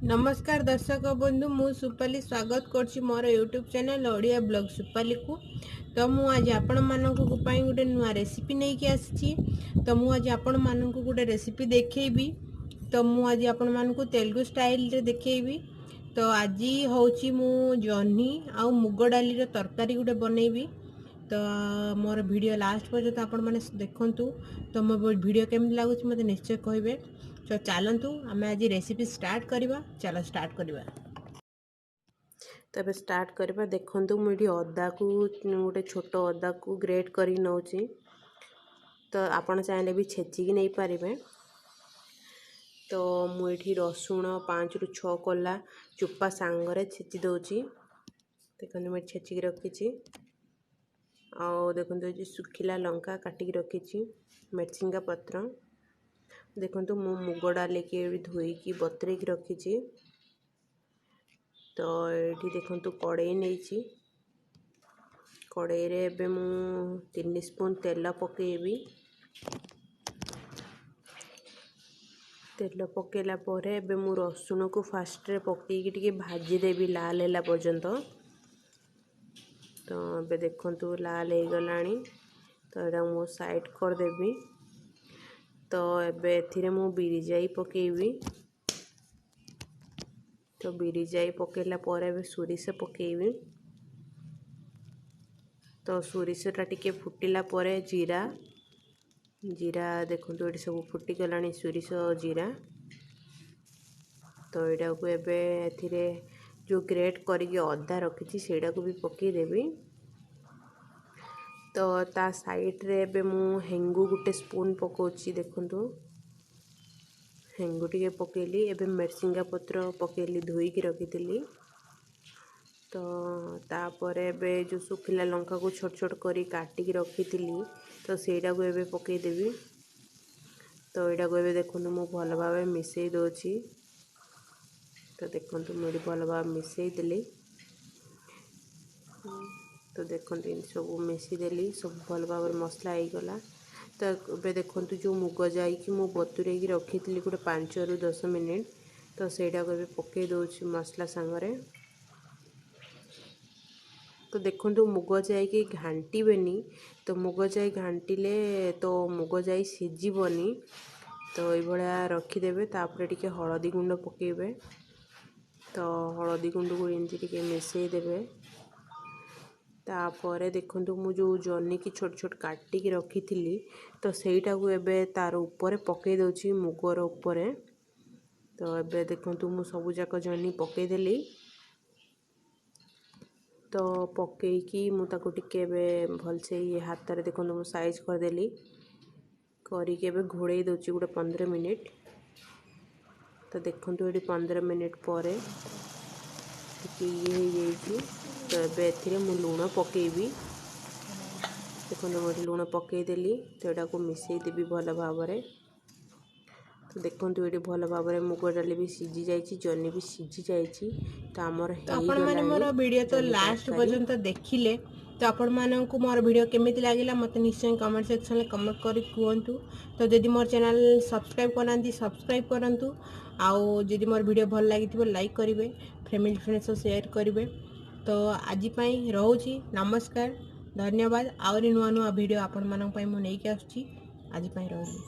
नमस्कार दर्शक बंधु मु सुपाली स्वागत करछि मोर यूट्यूब चैनल ओडिया ब्लॉग सुपाली को। तो मु आज आपण मानक पई गोटे नुआ रेसिपी नहीं कि आछि। तो मु आज आपण मानक गोटे रेसिपी देखैबी। तो मु आज आपण मानक तेलुगु स्टाइल रे देखैबी। तो आज होछि मु जहनी आ मुग डाली रो तरकारी गोटे बनैबी। तो मोर वीडियो लास्ट पर्यंत आपण माने देखंतु। तो मो वीडियो केमति लागुछि मते निश्चय कहबे। तो चलतु आम आज रेसिपी स्टार्ट करवा। चलो स्टार्ट करवा। तबे स्टार्ट करवा। देखंतु मुझे अदा को गोटे छोट अदा को ग्रेट करी नौची। तो आपण चाहे भी छेचिकी नहीं पारे। तो मुझे रसुण 5 ରୁ 6 कला चुप्पा सांगरे छेची दौची। देखो मुझे छेचिकी रखी। आउ देखो सुखिला लंका काटिकी रखी। मिर्चिंगा पत्र देखो मु मुग डाली के धोईकी बतरे की रखी। तो ये देखो कड़े नहीं कड़े रे मु 3 स्पून तेल पकेबी। तेल पकेला परे एबे मु रसुण को फास्ट रे पकेकी टिके भाजी देबी लाल हैला पर्यंत। तो एबे देखो लाल हो गलानी। तो एटा मु साइड कर देबी। तो एबे एथिरे मु बिरी जाई पकेबी। तो बिरी जाई पकेला परे एबे सोरिष पकेबी। तो सोरिषटा टिके फुटिला परे जीरा जीरा देखो ये सब फुटी गलानी सोरिष जीरा। तो यहाँ को एबे एथिरे जो ग्रेट करके अदा रखी सेटा को भी पकई देबी। तो ता साइड रे एबे मु हेंगु गुटे स्पून पकोची। देखंतु हेंगु टिके पकेली। एबे मिर्चिंगा पत्र पकेली धोईकी रखी। तो तापर एबे जो सुखिला लंका को छोट छोट करी काटिकी रखी। तो सेटा को एबे पकई देबी। तो यहाँ को एबे देखंतु मु भल भावे मिसई दोची। तो देखंतु मुझे भल भाव मिसई देली। तो देखंतु इन सब मिसई देली सब भल भाव मसला हो गला। तो ये देखंतु जो मुग जाई कि मु बतुरे की रखी गोटे 5 ରୁ 10 मिनिट। तो सेटा को एबे पकई दोची मसला सांगरे। तो देखंतु मुग जाई कि घांटी बेनी। तो मुग जाई घांटीले तो मुग जाई सिजिबनी। तो ये भाया रखीदे। तापर टिके हलदी गुंड पकेबे। तो हलदी गुंड को एमती टिके मिसई देबे। तापर देखंतु मु जो जहनी की छोट छोट काटिकी रखी। तो सेटा को एबे तार ऊपर पकई दोची मुगर ऊपर। तो एबे देखंतु मु सब जाक जहनी पकई देली। तो पकईकी मु ताको टिके एबे भल से ये हाथ रे देखंतु मु साइज कर देली। करी के एबे घोड़े दोची गोटे 15 मिनिट। तो देखंतु ये 15 मिनिट पर ये तो एबे एथिरे मु लूण पकेबी। देखंतु मु लूण पकई देली। तो एटा को मिसई देबी भल भावरे। तो देखंतु ये भल भावरे मुग डाली भी सिझी जाइछि जहनी भी सिझी जाइछि। तो हमर आपण माने मोर वीडियो तो लास्ट पर्यंत देखिले। तो आपण मानकु मोर वीडियो केमिति लागिला मते निश्चय कमेंट सेक्शन में कमेंट करी कहंतु। तो जदि मोर चैनल सब्सक्राइब करनांती सब्सक्राइब करंतु। आउ जदि मोर वीडियो भल लागिथिबो लाइक करिवे फैमिली फ्रेंड्स शेयर करिवे। तो आज पई रहउची नमस्कार धन्यवाद। आउरी नुआ नुआ वीडियो आपण मानक पई मु नै के आछी। आज पई रहउची।